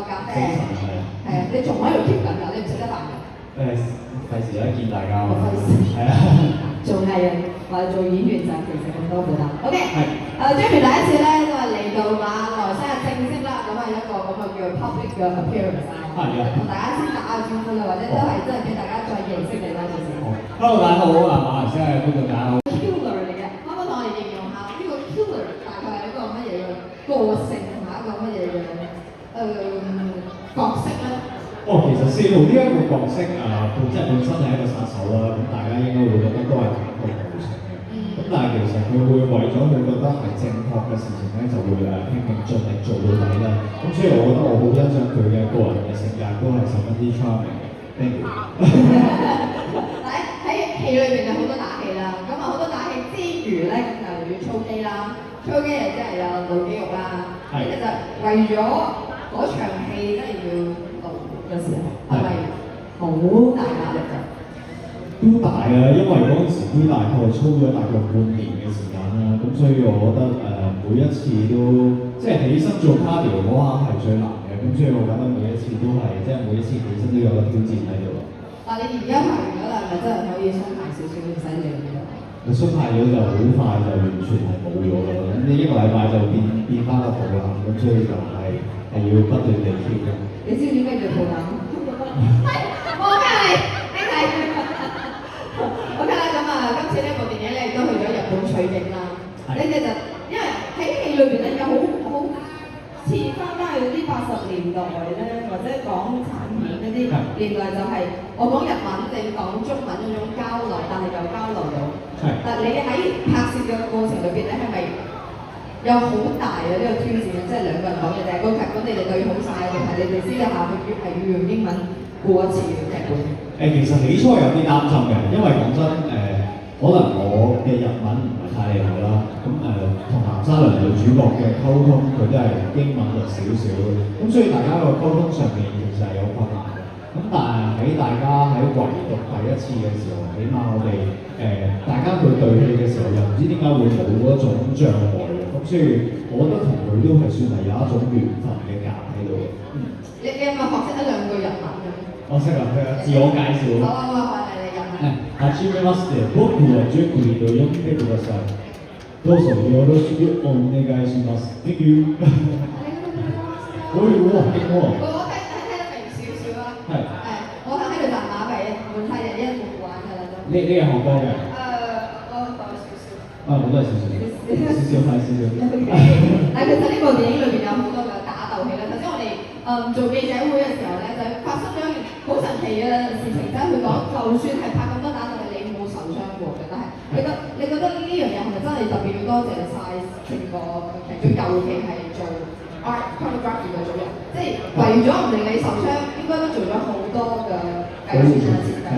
咖啡，係啊，你仲喺度 keep 緊㗎，你唔食得飯㗎？費事啦，見大家。費事。係啊。做藝人或者做演員就其實咁多負擔。OK， Jamie 第一次咧就係嚟到馬來西亞正式啦，咁啊一個咁啊叫 public 嘅 appearance 啦。係啊。同大家先打下招呼啦，或者都係真係俾大家再認識你啦，少少。Hello， 大家好啊，馬來西亞嘅觀眾大家好。Killer 嚟嘅，可唔可以同我哋形容下呢個 Killer 大概係一個乜嘢嘅個性同埋一個乜嘢嘅角色咧？其實四號呢一個角色本身係一個殺手啦，咁大家應該會覺得都係挺過無情嘅。咁但係其實佢會為咗佢覺得係正確嘅事情咧，就會拼命盡力做到底啦。咁所以我覺得我好欣賞佢嘅個人嘅性格都係十分之 charming 嘅。Thank you。喺戲裏邊有好多打戲啦，咁啊好多打戲之餘咧，咁就要操肌啦，操肌又即係有露肌肉啦，跟住就為咗嗰場戲真係要露嘅時候，係咪好大壓力㗎？都大啊，因為嗰陣時都大概操咗大概半年嘅時間啦，咁所以我覺得每一次都即係起身做 cardio 嗰下係最難嘅，咁所以我覺得每一次都係即係每一次起身都有個挑戰喺度。但係你而家排完咗啦，係咪真係可以鬆懈少少唔使理㗎？鬆懈咗就好快就完全係冇咗㗎啦，咁呢一個禮拜就變翻個肚腩，咁所以就係要不斷地 keep 嘅。你知唔知咩叫肚腩？我梗係呢係。OK 啦，咁啊，今次呢部電影咧亦都去咗日本取景啦。你哋就因為喺戲裏邊咧有好似翻去啲80年代咧，或者港產片嗰啲年代就係我講日文，你講中文嗰種交流，但係又交流到。但你喺拍攝嘅過程裏邊咧，係咪有好大嘅呢個挑戰啊？即係兩個人講嘢，定係個劇本你哋對好晒，定係你哋私底下係要用英文過一次嘅劇本？其實起初有啲擔心嘅，因為講真可能我嘅日文唔係太厲害啦，咁同南沙良女主角嘅溝通佢都係英文弱少少，咁所以大家個溝通上面其實係有困難嘅。咁但係喺大家喺唯獨第一次嘅時候，起碼我哋大家去對戲嘅時候，又唔知點解會冇嗰種障礙嘅，咁所以我覺得同佢都係算係有一種緣分嘅夾喺度嘅。你有冇學識一兩句日文嘅？我識啊，自我介紹。好，係你日文。はじめまして、僕はジュクリと呼んでください。どうぞよろしくお願いします。Thank you。我聽得明少少啦。係。我喺度賺馬幣，換晒日一唔玩㗎啦都。你係學過嘅？我學少少。我都係少少。少快少少。但其實呢部電影裏邊有好多嘅打鬥戲啦。頭先我哋做記者會嘅時候咧，就發生咗一件好神奇嘅事情，就係佢講，就算係拍咁多打鬥戲，你冇受傷過嘅，但係你覺得呢樣嘢係咪真係特別要多謝晒成個劇組，尤其係做 art choreography 嘅組人，即係為咗唔令你受傷，應該都做咗好多嘅計算同設計。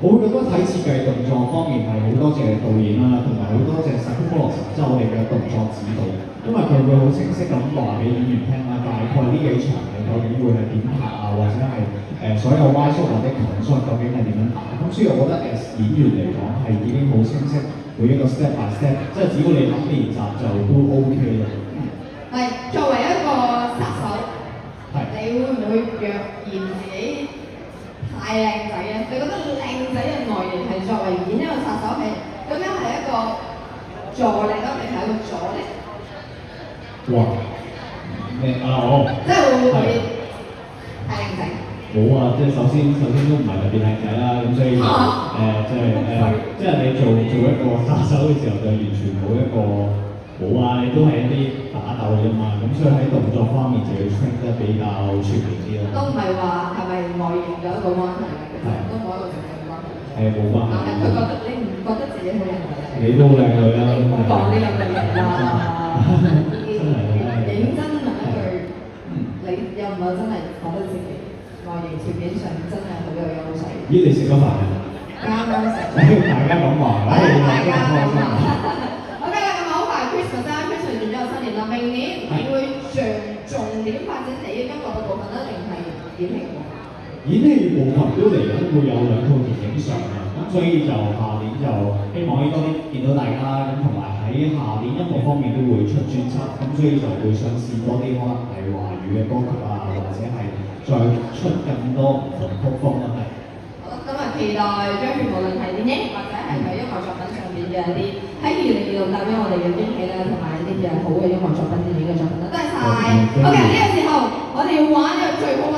我會覺得睇設計動作方面係好多謝導演啦，同埋好多謝 Sakuros， 即係我哋嘅動作指導，因為佢會好清晰咁話俾演員聽啦，大概呢幾場嘅究竟會係點拍啊，或者係所有歪縮或者近縮究竟係點樣打，咁所以我覺得演員嚟講係已經好清晰每一個 step by step， 即係只要你肯練習就都 OK 啦。係作為一個殺手，你會唔會若然自己太靚仔啊？你覺得靚仔嘅外形係作為演一個殺手係咁樣係一個助力咯，定係一個阻力？哇！即係會唔會太靚仔？冇啊！即係首先都唔係特別靚仔啦，咁所以即係你做一個殺手嘅時候，就完全冇一個冇啊！你都係一啲打鬥啫嘛，咁所以喺動作方面就要 train 得比較全面啲咯。都唔係話係咪外形有一個關係嘅，都冇一個直接關係。冇關係。但係佢覺得你唔覺得自己好靚女？你都好靚女啦。講呢兩句嘢啦。真係認真問一句，你有唔有真係覺得自己外形條件上真係好有優勢？咦，你食咗飯啊？啱食。大家咁話，大家咁話。OK 啦，咁好快 Christmas 啦 ，Christmas 完咗新年啦，明年你會重點發展你音樂嘅部分啦，定係演戲部分？演戲部分都嚟緊會有2套電影上嘅，咁所以就下年就希望可以多啲見到大家啦，咁同埋喺下年音樂方面都會出專輯，咁所以就會想試多啲可能係華語嘅歌曲啊，或者係再出更多唔同曲風啦，係。好，咁啊期待將會無論係電影或者係佢音樂作品上面嘅一啲喺2026帶俾我哋嘅驚喜啦，同埋一啲嘅好嘅音樂作品、電影嘅作品啦，多謝晒。OK， 呢個時候我哋要玩一個最好玩。